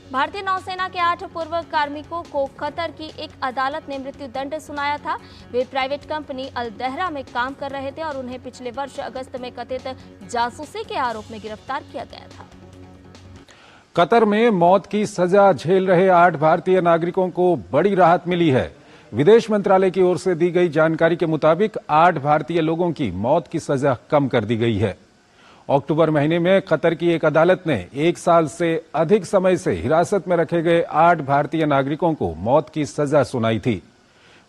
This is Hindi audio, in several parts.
भारतीय नौसेना के 8 पूर्व कार्मिकों को कतर की एक अदालत ने मृत्युदंड सुनाया था। वे प्राइवेट कंपनी अल दहरा में काम कर रहे थे और उन्हें पिछले वर्ष अगस्त में कथित जासूसी के आरोप में गिरफ्तार किया गया था। कतर में मौत की सजा झेल रहे 8 भारतीय नागरिकों को बड़ी राहत मिली है। विदेश मंत्रालय की ओर से दी गई जानकारी के मुताबिक 8 भारतीय लोगों की मौत की सजा कम कर दी गई है। अक्टूबर महीने में कतर की एक अदालत ने 1 साल से अधिक समय से हिरासत में रखे गए 8 भारतीय नागरिकों को मौत की सजा सुनाई थी।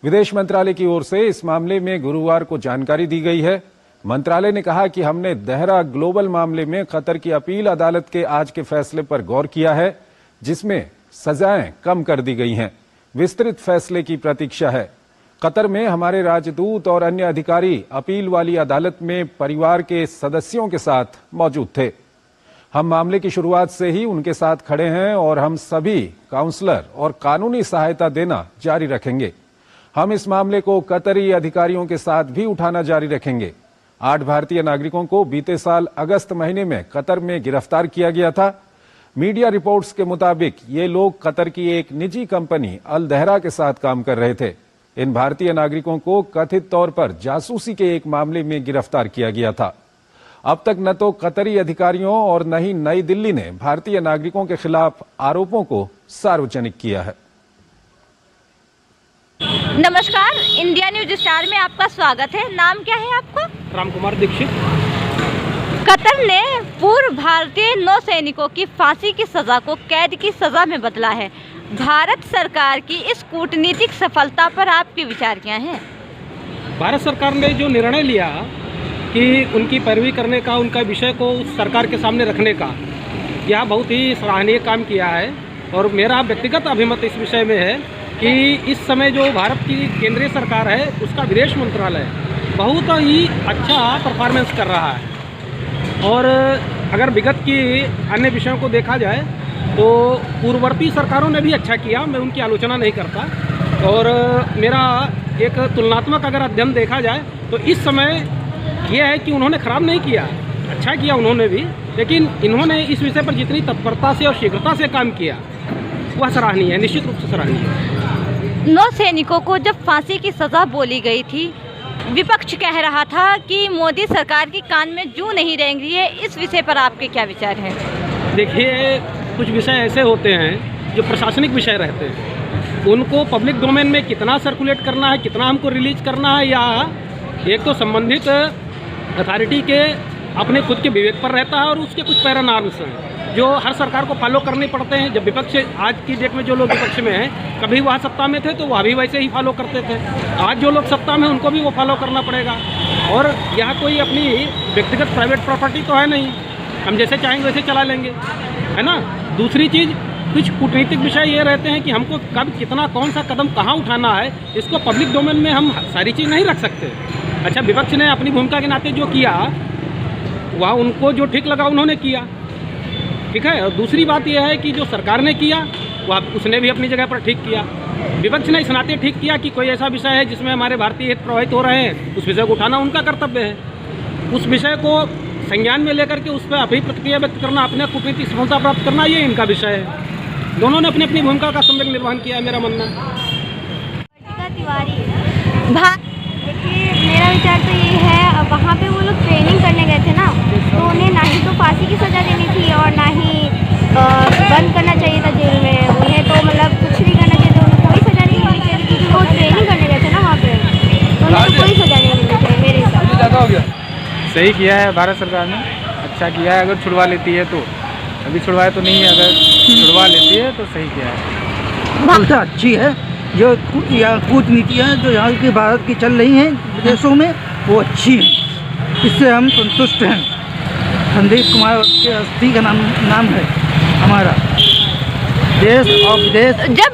विदेश मंत्रालय की ओर से इस मामले में गुरुवार को जानकारी दी गई है। मंत्रालय ने कहा कि हमने दहरा ग्लोबल मामले में कतर की अपील अदालत के आज के फैसले पर गौर किया है, जिसमें सजाएं कम कर दी गई हैं। विस्तृत फैसले की प्रतीक्षा है। कतर में हमारे राजदूत और अन्य अधिकारी अपील वाली अदालत में परिवार के सदस्यों के साथ मौजूद थे। हम मामले की शुरुआत से ही उनके साथ खड़े हैं और हम सभी काउंसलर और कानूनी सहायता देना जारी रखेंगे। हम इस मामले को कतरी अधिकारियों के साथ भी उठाना जारी रखेंगे। 8 भारतीय नागरिकों को बीते साल अगस्त महीने में कतर में गिरफ्तार किया गया था। मीडिया रिपोर्ट्स के मुताबिक ये लोग कतर की एक निजी कंपनी अल दहरा के साथ काम कर रहे थे। इन भारतीय नागरिकों को कथित तौर पर जासूसी के एक मामले में गिरफ्तार किया गया था। अब तक न तो कतरी अधिकारियों और न ही नई दिल्ली ने भारतीय नागरिकों के खिलाफ आरोपों को सार्वजनिक किया है। नमस्कार, इंडिया न्यूज स्टार में आपका स्वागत है। नाम क्या है आपका? रामकुमार दीक्षित। कतर ने पूर्व भारतीय नौसैनिकों की फांसी की सजा को कैद की सजा में बदला है। भारत सरकार की इस कूटनीतिक सफलता पर आपके विचार क्या हैं? भारत सरकार ने जो निर्णय लिया कि उनकी पैरवी करने का, उनका विषय को सरकार के सामने रखने का, यह बहुत ही सराहनीय काम किया है। और मेरा व्यक्तिगत अभिमत इस विषय में है कि इस समय जो भारत की केंद्रीय सरकार है, उसका विदेश मंत्रालय बहुत ही अच्छा परफॉर्मेंस कर रहा है। और अगर विगत की अन्य विषयों को देखा जाए तो पूर्ववर्ती सरकारों ने भी अच्छा किया, मैं उनकी आलोचना नहीं करता। और मेरा एक तुलनात्मक अगर अध्ययन देखा जाए तो इस समय यह है कि उन्होंने खराब नहीं किया, अच्छा किया उन्होंने भी, लेकिन इन्होंने इस विषय पर जितनी तत्परता से और शीघ्रता से काम किया वह सराहनीय है, निश्चित रूप से सराहनीय है। नौसैनिकों को जब फांसी की सजा बोली गई थी, विपक्ष कह रहा था कि मोदी सरकार की कान में जूं नहीं रेंग रही है। इस विषय पर आपके क्या विचार हैं? देखिए, कुछ विषय ऐसे होते हैं जो प्रशासनिक विषय रहते हैं, उनको पब्लिक डोमेन में कितना सर्कुलेट करना है, कितना हमको रिलीज करना है, या एक तो संबंधित अथॉरिटी के अपने खुद के विवेक पर रहता है और उसके कुछ पैरानॉर्म्स हैं जो हर सरकार को फॉलो करने पड़ते हैं। जब विपक्ष, आज की डेट में जो लोग विपक्ष में हैं, कभी वह सत्ता में थे तो वह भी वैसे ही फॉलो करते थे। आज जो लोग सत्ता में, उनको भी वो फॉलो करना पड़ेगा। और यह कोई अपनी व्यक्तिगत प्राइवेट प्रॉपर्टी तो है नहीं, हम जैसे चाहेंगे वैसे चला लेंगे, है ना। दूसरी चीज़, कुछ कूटनीतिक विषय ये रहते हैं कि हमको कब कितना कौन सा कदम कहाँ उठाना है, इसको पब्लिक डोमेन में हम सारी चीज़ नहीं रख सकते। अच्छा, विपक्ष ने अपनी भूमिका के नाते जो किया वह उनको जो ठीक लगा उन्होंने किया, ठीक है। और दूसरी बात यह है कि जो सरकार ने किया वह उसने भी अपनी जगह पर ठीक किया। विपक्ष ने इस नाते ठीक किया कि कोई ऐसा विषय है जिसमें हमारे भारतीय हित प्रभावित हो रहे हैं, उस विषय को उठाना उनका कर्तव्य है। उस विषय को संज्ञान में लेकर के उस पर अभी प्रतिक्रिया व्यक्त करना, अपने कूटनीतिक सफलता प्राप्त करना, ये इनका विषय है। दोनों ने अपनी अपनी भूमिका का सम्यक निर्वहन किया है, मेरा मानना है। देखिए, मेरा विचार तो ये है, वहाँ पे वो लोग ट्रेनिंग करने गए थे ना, तो उन्हें ना ही तो फांसी की सज़ा देनी थी और ना ही बंद करना चाहिए था जेल में। उन्हें तो मतलब कुछ नहीं करना चाहिए था, उन्हें कोई सज़ा नहीं मिलनी चाहिए, क्योंकि वो ट्रेनिंग करने गए थे ना वहाँ पे, तो उन्हें तो कोई सज़ा नहीं मिलनी चाहिए मेरे हिसाब से। सही किया है भारत सरकार ने, अच्छा किया है। अगर छुड़वा लेती है तो, अभी छुड़वाया तो नहीं है, अगर छुड़वा लेती है तो सही किया है। बहुत अच्छी है। जो कूटनीतियाँ जो यहाँ की भारत की चल रही हैं विदेशों में, वो अच्छी हैं, इससे हम संतुष्ट हैं। संदीप कुमार के अस्थि का नाम है हमारा देश और विदेश। जब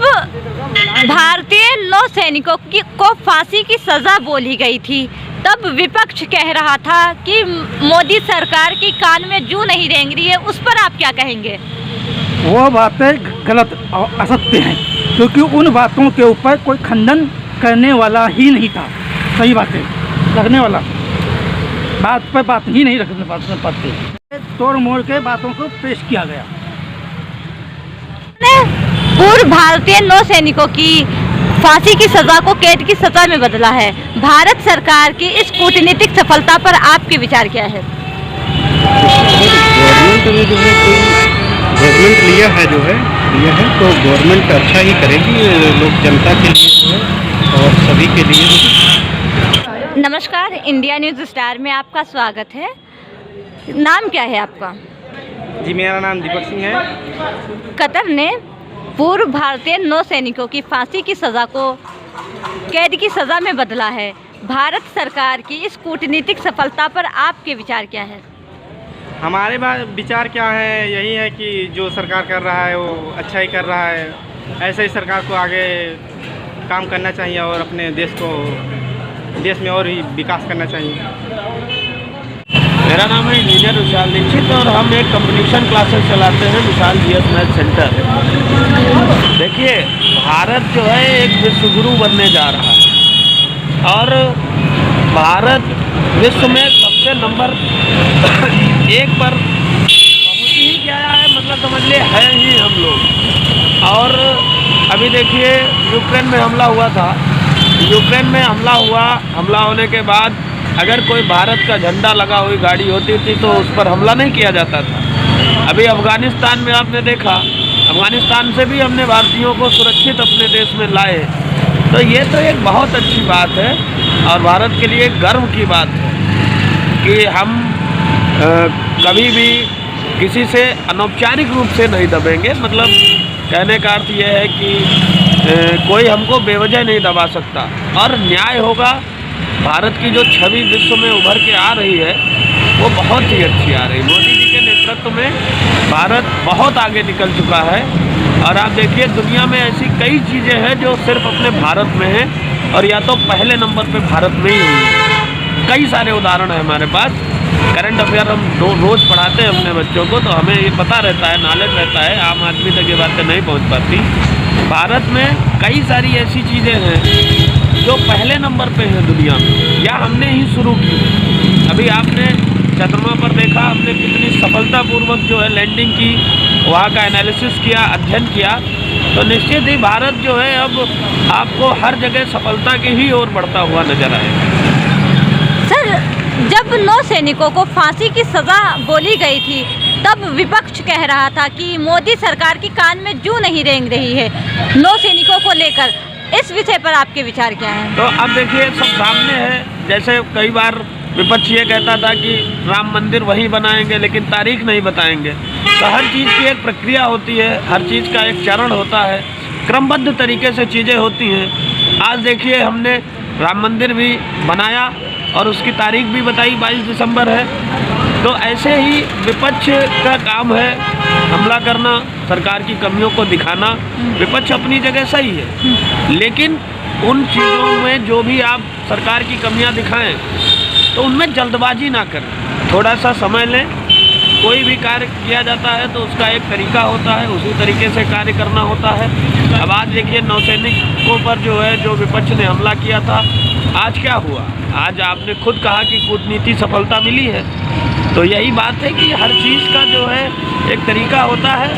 भारतीय नौसैनिकों को फांसी की सजा बोली गई थी, तब विपक्ष कह रहा था कि मोदी सरकार की कान में जूं नहीं रेंग रही है। उस पर आप क्या कहेंगे? वो बातें गलत और असत्य हैं, क्योंकि उन बातों के ऊपर कोई खंडन करने वाला ही नहीं था। सही बातें रखने वाला, बात पर बात ही नहीं रखने पाते, तोड़ मोड़ के बातों को पेश किया गया। पूर्व भारतीय नौसैनिकों की फांसी की सजा को कैद की सजा में बदला है। भारत सरकार की इस कूटनीतिक सफलता पर आपके विचार क्या है? गवर्नमेंट ने जो है गवर्नमेंट लिया है तो गवर्नमेंट अच्छा ही करेगी, लोग जनता के लिए जो है और सभी के लिए। नमस्कार, इंडिया न्यूज़ स्टार में आपका स्वागत है। नाम क्या है आपका? जी, मेरा नाम दीपक सिंह है। कतर ने पूर्व भारतीय नौसैनिकों की फांसी की सज़ा को कैद की सज़ा में बदला है। भारत सरकार की इस कूटनीतिक सफलता पर आपके विचार क्या है? हमारे विचार क्या है, यही है कि जो सरकार कर रहा है वो अच्छा ही कर रहा है। ऐसे ही सरकार को आगे काम करना चाहिए और अपने देश में और ही विकास करना चाहिए। मेरा नाम है इंजीनियर विशाल दीक्षित और हम एक कंपटीशन क्लासेस चलाते हैं विशाल जीएस मैथ सेंटर। देखिए, भारत जो है एक विश्वगुरु बनने जा रहा है और भारत विश्व में सबसे नंबर 1 पर पहुँच ही गया है, मतलब समझ लिए है ही हम लोग। और अभी देखिए, यूक्रेन में हमला हुआ था। यूक्रेन में हमला होने के बाद अगर कोई भारत का झंडा लगा हुई गाड़ी होती थी तो उस पर हमला नहीं किया जाता था। अभी अफ़गानिस्तान में आपने देखा, अफ़गानिस्तान से भी हमने भारतीयों को सुरक्षित अपने देश में लाए। तो ये तो एक बहुत अच्छी बात है और भारत के लिए गर्व की बात है कि हम कभी भी किसी से अनौपचारिक रूप से नहीं दबेंगे। मतलब कहने का अर्थ यह है कि कोई हमको बेवजह नहीं दबा सकता और न्याय होगा। भारत की जो छवि विश्व में उभर के आ रही है वो बहुत ही अच्छी आ रही है। मोदी जी के नेतृत्व में भारत बहुत आगे निकल चुका है और आप देखिए, दुनिया में ऐसी कई चीज़ें हैं जो सिर्फ अपने भारत में हैं और या तो पहले नंबर पे भारत में ही हुई है। कई सारे उदाहरण हैं हमारे पास। करंट अफेयर हम रोज़ पढ़ाते हैं अपने बच्चों को, तो हमें ये पता रहता है, नॉलेज रहता है। आम आदमी तक ये बातें नहीं पहुँच पाती। भारत में कई सारी ऐसी चीज़ें हैं जो पहले नंबर पे है दुनिया में, या हमने ही शुरू की। अभी आपने चंद्रमा पर देखा, हमने कितनी सफलतापूर्वक जो है लैंडिंग की, वहाँ का एनालिसिस किया, अध्ययन किया। तो निश्चित ही भारत जो है अब आपको हर जगह सफलता की ही ओर बढ़ता हुआ नजर आएगा। सर, जब नौसैनिकों को फांसी की सज़ा बोली गई थी तब विपक्ष कह रहा था कि मोदी सरकार की कान में जूं नहीं रेंग रही है नौसैनिकों को लेकर। इस विषय पर आपके विचार क्या हैं? तो अब देखिए, सब सामने है। जैसे कई बार विपक्ष ये कहता था कि राम मंदिर वहीं बनाएंगे लेकिन तारीख नहीं बताएंगे। तो हर चीज़ की एक प्रक्रिया होती है, हर चीज़ का एक चरण होता है, क्रमबद्ध तरीके से चीज़ें होती हैं। आज देखिए, हमने राम मंदिर भी बनाया और उसकी तारीख भी बताई, 22 दिसंबर है। तो ऐसे ही विपक्ष का काम है हमला करना, सरकार की कमियों को दिखाना। विपक्ष अपनी जगह सही है, लेकिन उन चीज़ों में जो भी आप सरकार की कमियां दिखाएं तो उनमें जल्दबाजी ना करें, थोड़ा सा समय लें। कोई भी कार्य किया जाता है तो उसका एक तरीका होता है, उसी तरीके से कार्य करना होता है। अब आज देखिए, नौसैनिकों पर जो है जो विपक्ष ने हमला किया था, आज क्या हुआ? आज आपने खुद कहा कि कूटनीति सफलता मिली है। तो यही बात है कि हर चीज़ का जो है एक तरीका होता है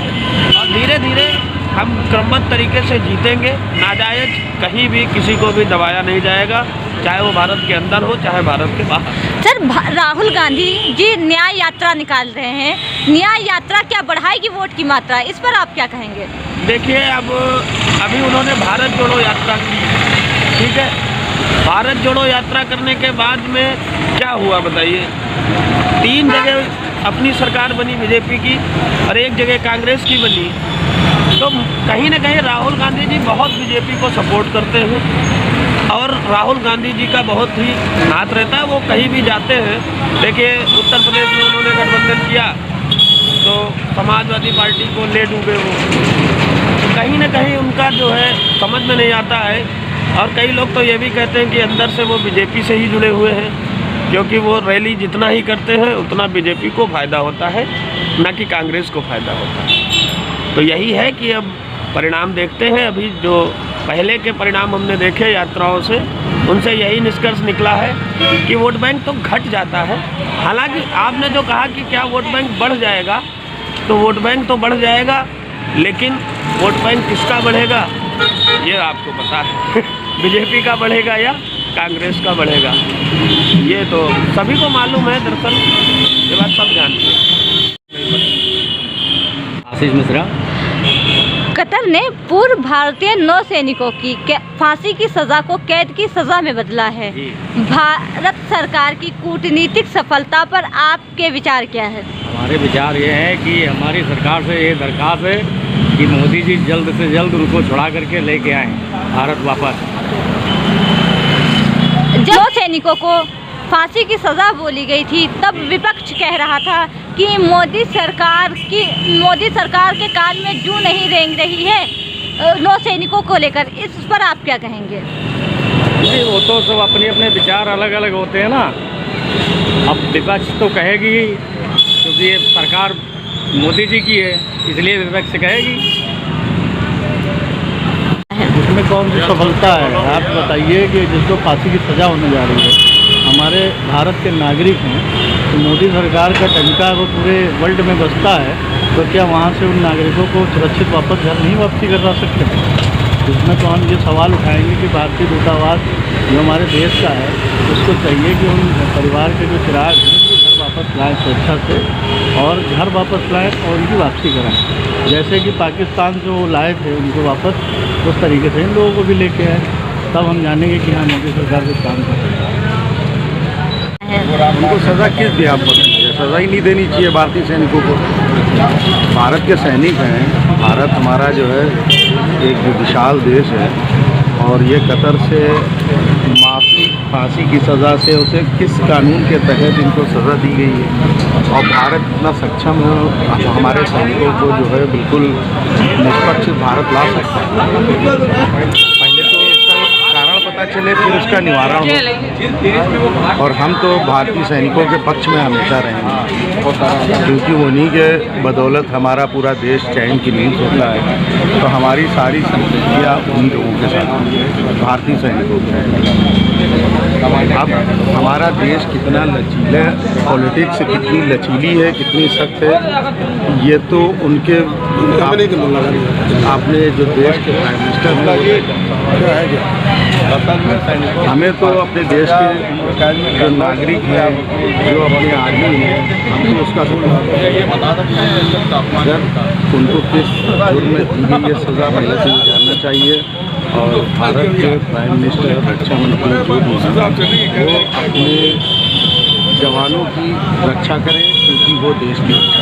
और धीरे धीरे हम क्रमबद्ध तरीके से जीतेंगे। नाजायज कहीं भी किसी को भी दबाया नहीं जाएगा, चाहे वो भारत के अंदर हो चाहे भारत के बाहर। सर, राहुल गांधी जी न्याय यात्रा निकाल रहे हैं। न्याय यात्रा क्या बढ़ाएगी वोट की मात्रा? इस पर आप क्या कहेंगे? देखिए, अब अभी उन्होंने भारत जोड़ो यात्रा की, ठीक है। भारत जोड़ो यात्रा करने के बाद में क्या हुआ बताइए? 3 जगह अपनी सरकार बनी बीजेपी की और 1 जगह कांग्रेस की बनी। तो कहीं ना कहीं राहुल गांधी जी बहुत बीजेपी को सपोर्ट करते हैं और राहुल गांधी जी का बहुत ही हाथ रहता है। वो कहीं भी जाते हैं, देखिए उत्तर प्रदेश में उन्होंने गठबंधन किया तो समाजवादी पार्टी को ले डूबे वो। तो कहीं ना कहीं उनका जो है समझ में नहीं आता है। और कई लोग तो ये भी कहते हैं कि अंदर से वो बीजेपी से ही जुड़े हुए हैं, क्योंकि वो रैली जितना ही करते हैं उतना बीजेपी को फ़ायदा होता है, ना कि कांग्रेस को फ़ायदा होता है। तो यही है कि अब परिणाम देखते हैं। अभी जो पहले के परिणाम हमने देखे यात्राओं से, उनसे यही निष्कर्ष निकला है कि वोट बैंक तो घट जाता है। हालांकि आपने जो कहा कि क्या वोट बैंक बढ़ जाएगा, तो वोट बैंक तो बढ़ जाएगा, लेकिन वोट बैंक किसका बढ़ेगा ये आपको पता है। बीजेपी का बढ़ेगा या कांग्रेस का बढ़ेगा, ये तो सभी को मालूम है। दरअसल ये बात सब जानते हैं। आशीष मिश्रा। कतर ने पूर्व भारतीय नौसैनिकों की फांसी की सजा को कैद की सजा में बदला है। भारत सरकार की कूटनीतिक सफलता पर आपके विचार क्या है? हमारे विचार ये है कि हमारी सरकार से ये दरख्वास्त है कि मोदी जी जल्द से जल्द उनको छुड़ा करके लेके आएं भारत वापस। जब नौसैनिकों को फांसी की सजा बोली गई थी तब विपक्ष कह रहा था कि मोदी सरकार के कान में जूं नहीं रेंग रही है नौसैनिकों को लेकर। इस पर आप क्या कहेंगे? नहीं, वो तो सब अपने अपने विचार अलग अलग होते हैं ना। अब विपक्ष तो कहेगी क्योंकि ये सरकार मोदी जी की है, इसलिए विपक्ष कहेगी। इसमें कौन सी सफलता है? आप बताइए कि जिसको फांसी की सज़ा होने जा रही है, हमारे भारत के नागरिक हैं, तो मोदी सरकार का डंका वो पूरे वर्ल्ड में बसता है, तो क्या वहाँ से उन नागरिकों को सुरक्षित वापस घर नहीं वापसी करवा सकते? इसमें तो हम ये सवाल उठाएंगे कि भारतीय दूतावास जो हमारे देश का है उसको चाहिए कि उन परिवार के जो चिराग हैं उनको घर वापस लाएँ स्वेच्छा से, और घर वापस लाएँ और उनकी वापसी कराएँ। जैसे कि पाकिस्तान जो लाए थे उनको वापस, उस तरीके से इन लोगों को भी लेके आए, तब हम जानेंगे कि हाँ मोदी सरकार कुछ काम कर रही है। उनको सज़ा किस बिहाफ पर देनी है? सज़ा ही नहीं देनी चाहिए भारतीय सैनिकों को। भारत के सैनिक हैं। भारत हमारा जो है एक विशाल देश है, और ये कतर से फांसी की सज़ा से उसे किस कानून के तहत इनको सज़ा दी गई है, और भारत इतना सक्षम है हमारे सैनिकों को जो है बिल्कुल निष्पक्ष भारत ला सकता है। पहले तो उसका कारण पता चले, फिर उसका निवारण हो। और हम तो भारतीय सैनिकों के पक्ष में हमेशा रहेंगे, क्योंकि उन्हीं के बदौलत हमारा पूरा देश चैन की नींद सोता है। तो हमारी सारी संस्कृतियाँ उन्हीं लोगों के साथ, भारतीय सैनिकों के। अब हमारा देश कितना लचीला, पॉलिटिक्स कितनी लचीली है, कितनी सख्त है, ये तो उनके आपने जो देश के प्राइम मिनिस्टर हैं, हमें तो अपने देश के जो नागरिक हैं, जो अपने आदमी हैं, हमको उसका उनको किस जुर्म में दी गई ये सज़ा पहले से जानना चाहिए। और भारत के प्राइम मिनिस्टर रक्षा मंत्री जो भी वो अपने जवानों की रक्षा करें, क्योंकि वो देश की रक्षा